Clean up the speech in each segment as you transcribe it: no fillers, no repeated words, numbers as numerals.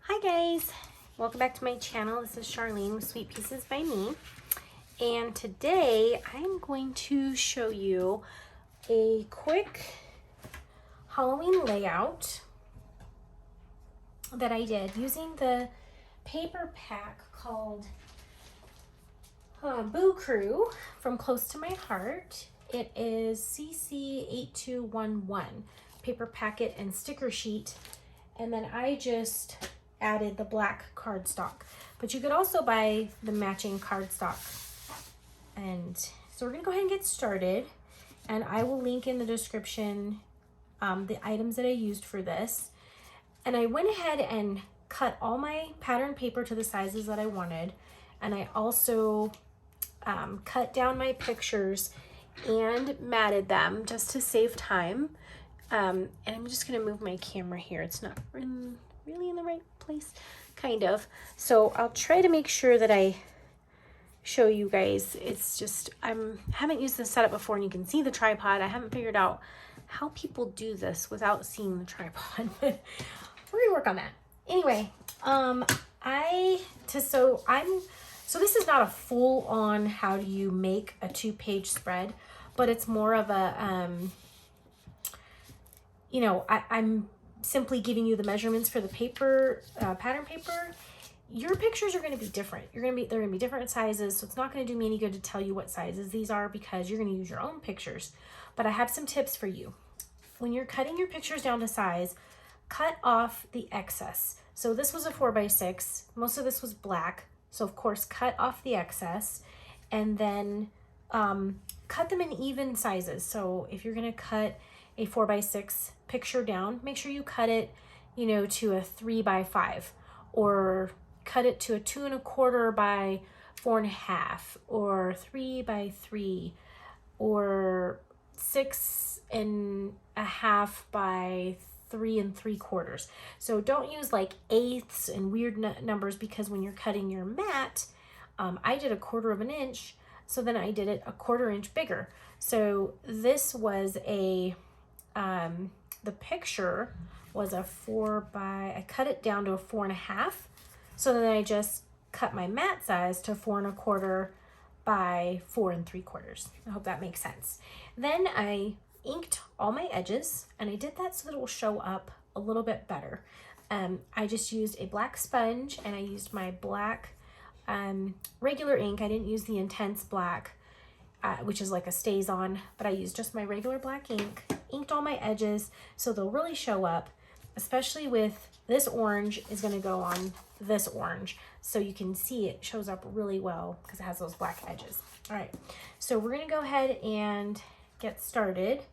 Hi guys, welcome back to my channel. This is Charlene with Sweet Pieces by Me, and today I'm going to show you a quick Halloween layout that I did using the paper pack called Boo Crew from Close to My Heart. It is CC8211 paper packet and sticker sheet, and then I just added the black cardstock, but you could also buy the matching cardstock. And so we're gonna go ahead and get started, and I will link in the description the items that I used for this. And I went ahead and cut all my pattern paper to the sizes that I wanted, and I also cut down my pictures and matted them just to save time. And I'm just gonna move my camera here. It's not really in the right place, kind of. So I'll try to make sure that I show you guys. It's just, haven't used this setup before, and you can see the tripod. I haven't figured out how people do this without seeing the tripod, but we're gonna work on that. Anyway, so this is not a full on how do you make a 2-page spread, but it's more of a, I'm simply giving you the measurements for the paper, pattern paper. Your pictures are going to be different. They're going to be different sizes. So it's not going to do me any good to tell you what sizes these are, because you're going to use your own pictures. But I have some tips for you. When you're cutting your pictures down to size, cut off the excess. So this was a 4x6. Most of this was black. So of course, cut off the excess, and then cut them in even sizes. So if you're going to cut a 4x6 picture down, make sure you cut it, to a 3x5, or cut it to a 2 1/4 by 4 1/2, or 3x3, or 6 1/2 by 3 3/4. So don't use like eighths and weird numbers, because when you're cutting your mat, I did a 1/4 inch, so then I did it a 1/4 inch bigger. So this was the picture was a I cut it down to a 4 1/2. So then I just cut my mat size to 4 1/4 by 4 3/4. I hope that makes sense. Then I inked all my edges, and I did that so that it will show up a little bit better. I just used a black sponge, and I used my black regular ink. I didn't use the intense black, which is like a stays on, but I used just my regular black ink, inked all my edges so they'll really show up, especially with this orange is going to go on this orange, so you can see it shows up really well because it has those black edges. All right, so we're going to go ahead and get started.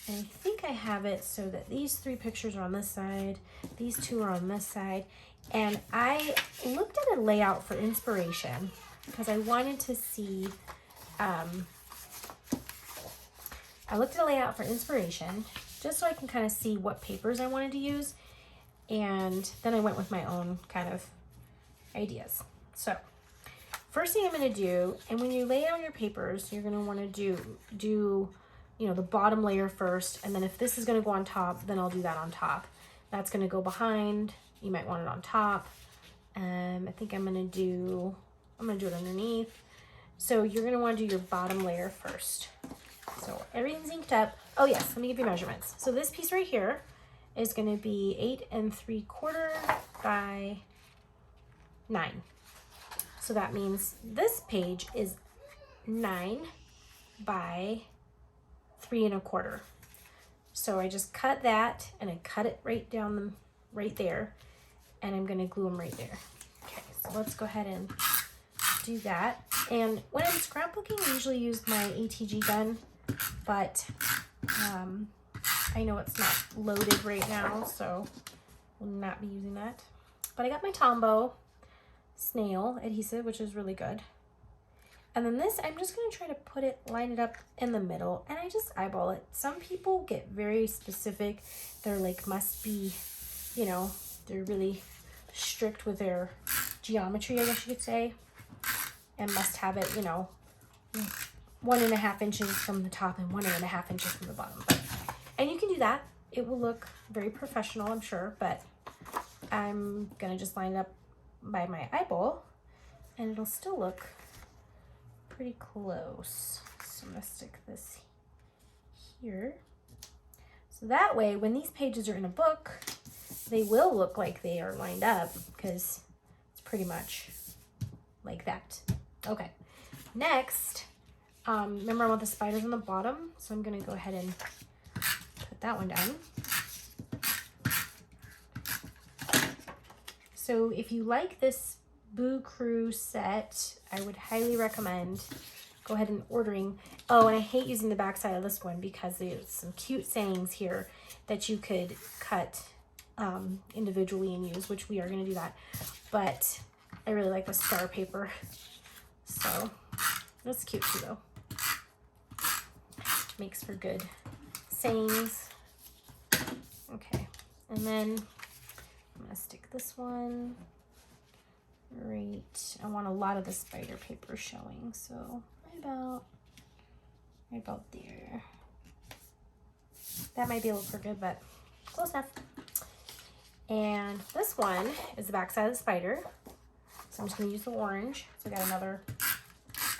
And I think I have it so that these 3 pictures are on this side, these 2 are on this side, and I looked at a layout for inspiration because I wanted to see I looked at a layout for inspiration just so I can kind of see what papers I wanted to use, and then I went with my own kind of ideas. So first thing I'm going to do, and when you lay out your papers, you're going to want to do the bottom layer first, and then if this is going to go on top, then I'll do that on top. That's going to go behind. You might want it on top. I think I'm going to do it underneath. So you're going to want to do your bottom layer first. So everything's inked up. Oh yes, let me give you measurements. So this piece right here is going to be 8 3/4 by 9. So that means this page is 9 by 3 1/4. So I just cut that, and I cut it right down right there, and I'm going to glue them right there. Okay, so let's go ahead and do that. And when I'm scrapbooking, I usually use my ATG gun, but I know it's not loaded right now, so we'll not be using that. But I got my Tombow snail adhesive, which is really good. And then this, I'm just going to try to line it up in the middle, and I just eyeball it. Some people get very specific. They're like, must be, they're really strict with their geometry, I guess you could say, and must have it, 1 1/2 inches from the top and 1 1/2 inches from the bottom. And you can do that. It will look very professional, I'm sure, but I'm gonna just line it up by my eyeball and it'll still look pretty close. So I'm gonna stick this here. So that way, when these pages are in a book, they will look like they are lined up because it's pretty much like that. Okay, next, remember I want the spiders on the bottom, so I'm gonna go ahead and put that one down. So if you like this Boo Crew set, I would highly recommend go ahead and ordering. Oh, and I hate using the back side of this one because there's some cute sayings here that you could cut individually and use, which we are going to do that. But I really like the star paper. So that's cute too, though. Makes for good sayings. Okay, and then I'm going to stick this one right. I want a lot of the spider paper showing, so right about there. That might be a little crooked, but close enough. And this one is the back side of the spider. So I'm just gonna use the orange. So I got another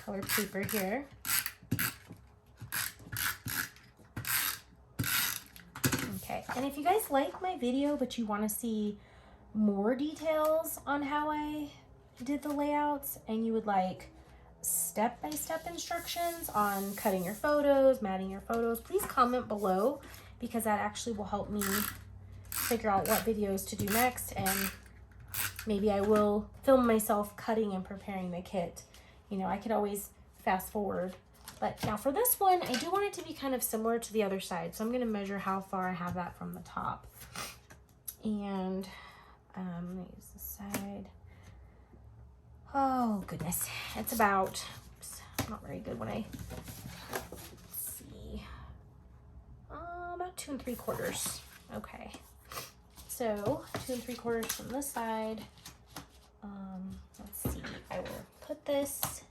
colored paper here. Okay, and if you guys like my video, but you wanna see more details on how I did the layouts, and you would like step-by-step instructions on cutting your photos, matting your photos, please comment below, because that actually will help me figure out what videos to do next, and maybe I will film myself cutting and preparing the kit. You know, I could always fast forward. But now for this one, I do want it to be kind of similar to the other side, so I'm going to measure how far I have that from the top. And I'm going to use this side. Oh goodness, it's about, oops, not very good when I, let's see, about 2 3/4. Okay, so 2 3/4 from this side. Let's see, I will put this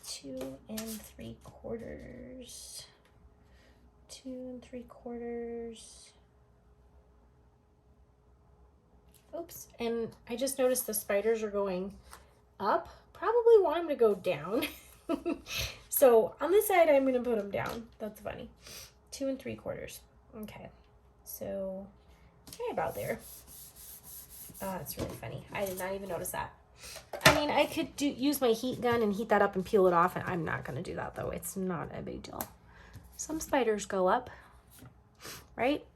2 3/4, 2 3/4. Oops, and I just noticed the spiders are going up. Probably want them to go down. So on this side, I'm gonna put them down. That's funny. 2 3/4. Okay, so okay, about there. It's really funny. I did not even notice that. I mean, I could use my heat gun and heat that up and peel it off, and I'm not gonna do that though. It's not a big deal. Some spiders go up, right?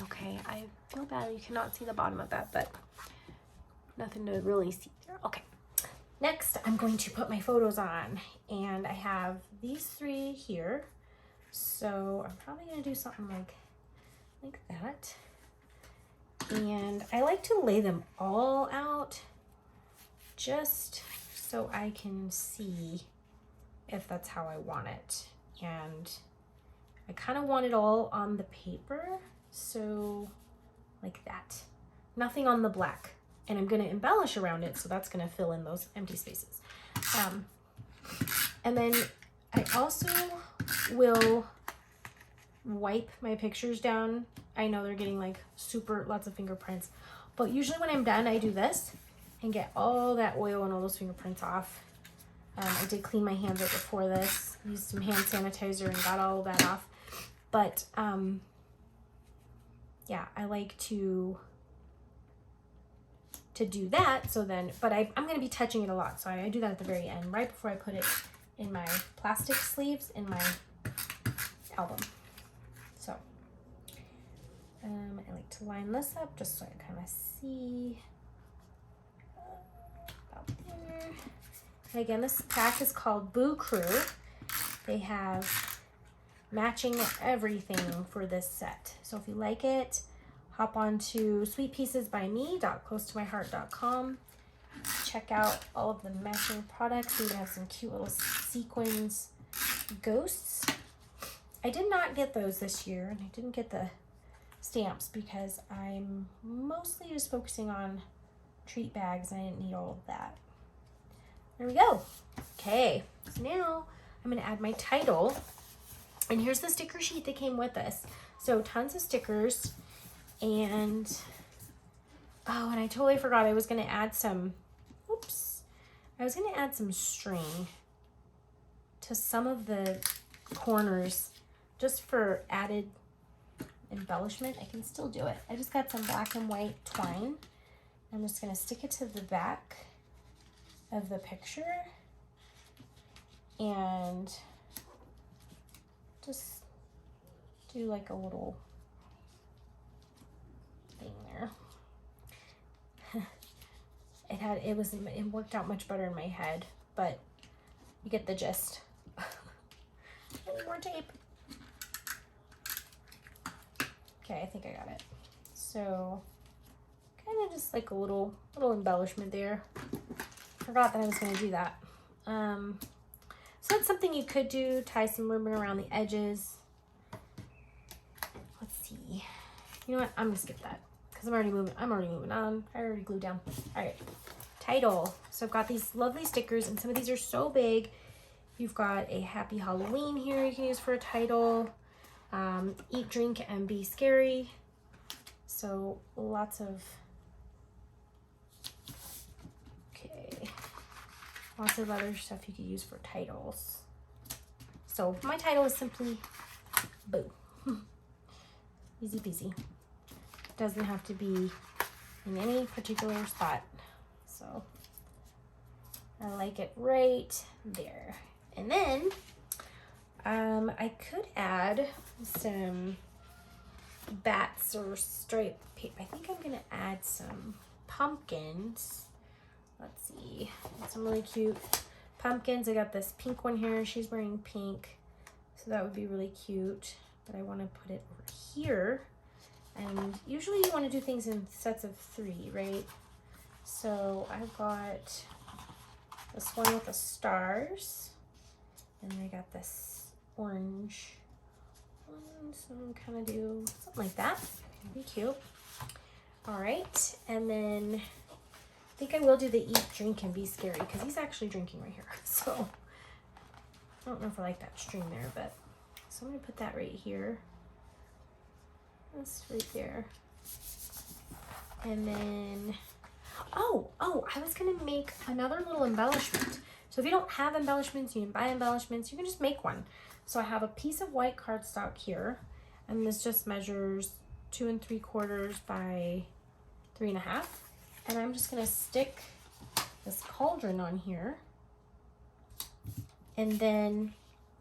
Okay, I feel bad you cannot see the bottom of that, but nothing to really see there. Okay, next I'm going to put my photos on, and I have these 3 here. So I'm probably gonna do something like that. And I like to lay them all out just so I can see if that's how I want it. And I kind of want it all on the paper. So like that, nothing on the black, and I'm going to embellish around it, so that's going to fill in those empty spaces. And then I also will wipe my pictures down. I know they're getting like lots of fingerprints, but usually when I'm done, I do this and get all that oil and all those fingerprints off. I did clean my hands right before this, used some hand sanitizer and got all that off. But yeah, I like to do that. So then, but I'm going to be touching it a lot. So I do that at the very end, right before I put it in my plastic sleeves in my album. So I like to line this up just so I kind of see about there. And again, this pack is called Boo Crew. They have matching everything for this set. So if you like it, hop on to sweetpiecesbyme.closetomyheart.com. Check out all of the matching products. We even have some cute little sequins ghosts. I did not get those this year, and I didn't get the stamps because I'm mostly just focusing on treat bags, and I didn't need all of that. There we go. Okay, so now I'm going to add my title. And here's the sticker sheet that came with this. So tons of stickers, and Oh, and I totally forgot I was gonna add some, oops. I was gonna add some string to some of the corners just for added embellishment. I can still do it. I just got some black and white twine. I'm just gonna stick it to the back of the picture and just do like a little thing there. It worked out much better in my head, but you get the gist. I need more tape. Okay, I think I got it. So kind of just like a little embellishment there. Forgot that I was going to do that. So that's something you could do. Tie some ribbon around the edges. Let's see. You know what? I'm gonna skip that because I'm already moving on. I already glued down. All right. Title. So I've got these lovely stickers, and some of these are so big. You've got a Happy Halloween here you can use for a title. Eat, drink, and be scary. So lots of other stuff you could use for titles. So my title is simply Boo. Easy peasy. Doesn't have to be in any particular spot. So I like it right there. And then I could add some bats or striped paper. I think I'm gonna add some pumpkins. Let's see, some really cute pumpkins. I got this pink one here. She's wearing pink, so that would be really cute. But I want to put it over here. And usually you want to do things in sets of 3, right? So I've got this one with the stars, and I got this orange one. So I'm kind of do something like that. It'd be cute. All right, and then I think I will do the eat, drink, and be scary because he's actually drinking right here. So I don't know if I like that string there, but so I'm gonna put that right here. That's right there. And then, oh, I was gonna make another little embellishment. So if you don't have embellishments, you can buy embellishments, you can just make one. So I have a piece of white cardstock here, and this just measures 2 3/4 by 3 1/2. And I'm just gonna stick this cauldron on here. And then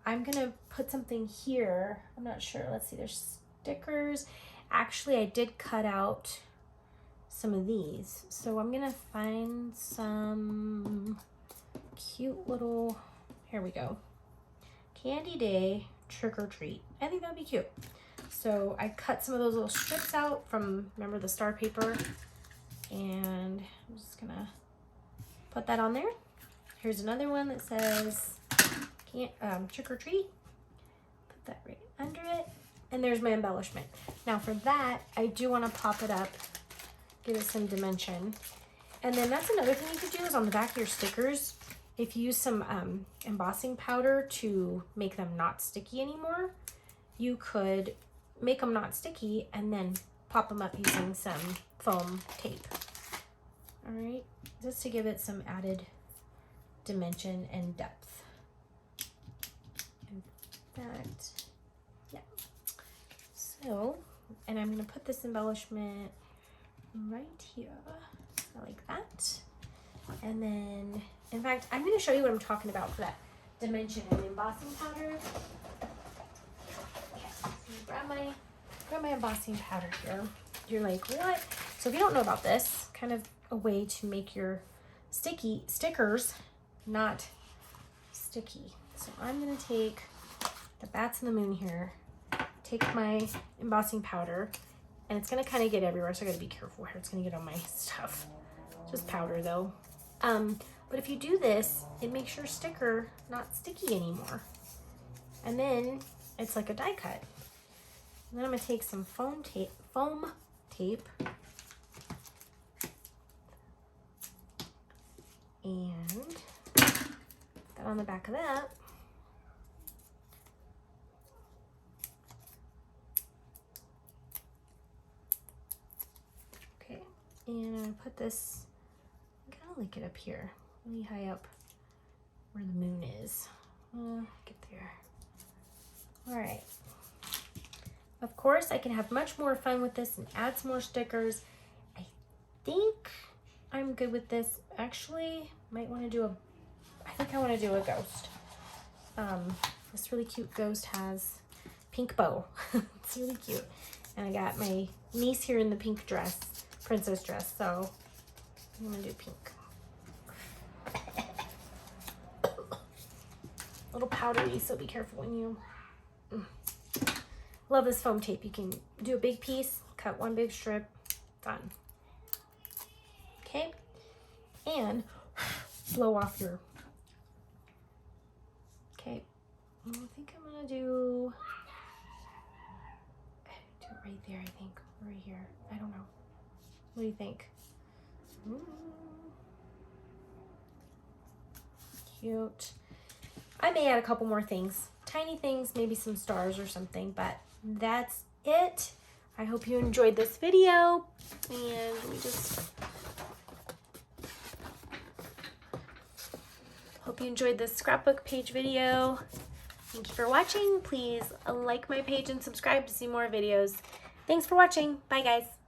I'm gonna put something here. I'm not sure, let's see, there's stickers. Actually, I did cut out some of these. So I'm gonna find some cute little, here we go. Candy Day Trick or Treat. I think that'd be cute. So I cut some of those little strips out from, remember the star paper? And I'm just gonna put that on there. Here's another one that says trick or treat. Put that right under it. And there's my embellishment. Now for that, I do want to pop it up, give it some dimension. And then that's another thing you could do is on the back of your stickers, if you use some embossing powder to make them not sticky anymore, you could make them not sticky and then pop them up using some foam tape. All right, just to give it some added dimension and depth. And that, yeah. So, and I'm gonna put this embellishment right here, like that. And then, in fact, I'm gonna show you what I'm talking about for that dimension and embossing powder. Grab my embossing powder here. You're like, what? So if you don't know about this, kind of a way to make your stickers not sticky. So I'm gonna take the bats and the moon here, take my embossing powder, and it's gonna kind of get everywhere, so I gotta be careful here. It's gonna get on my stuff. Just powder though. But if you do this, it makes your sticker not sticky anymore. And then it's like a die cut. And then I'm gonna take some foam tape, and that on the back of that. Okay, And I'm gonna put this, kind of like it up here, really high up where the moon is. Get there. All right. Of course, I can have much more fun with this and add some more stickers. I think I'm good with this. Actually, might want to do I think I want to do a ghost. This really cute ghost has pink bow. It's really cute. And I got my niece here in the pink dress, princess dress, so I'm gonna do pink. A little powdery, so be careful when you... Love this foam tape. You can do a big piece, cut one big strip, done. Okay, and blow off your... Okay, I think I'm gonna do it right there, I think, right here. I don't know. What do you think? Cute. I may add a couple more things, tiny things, maybe some stars or something, but that's it. I hope you enjoyed this video, and let me just hope you enjoyed this scrapbook page video. Thank you for watching. Please like my page and subscribe to see more videos. Thanks for watching. Bye, guys.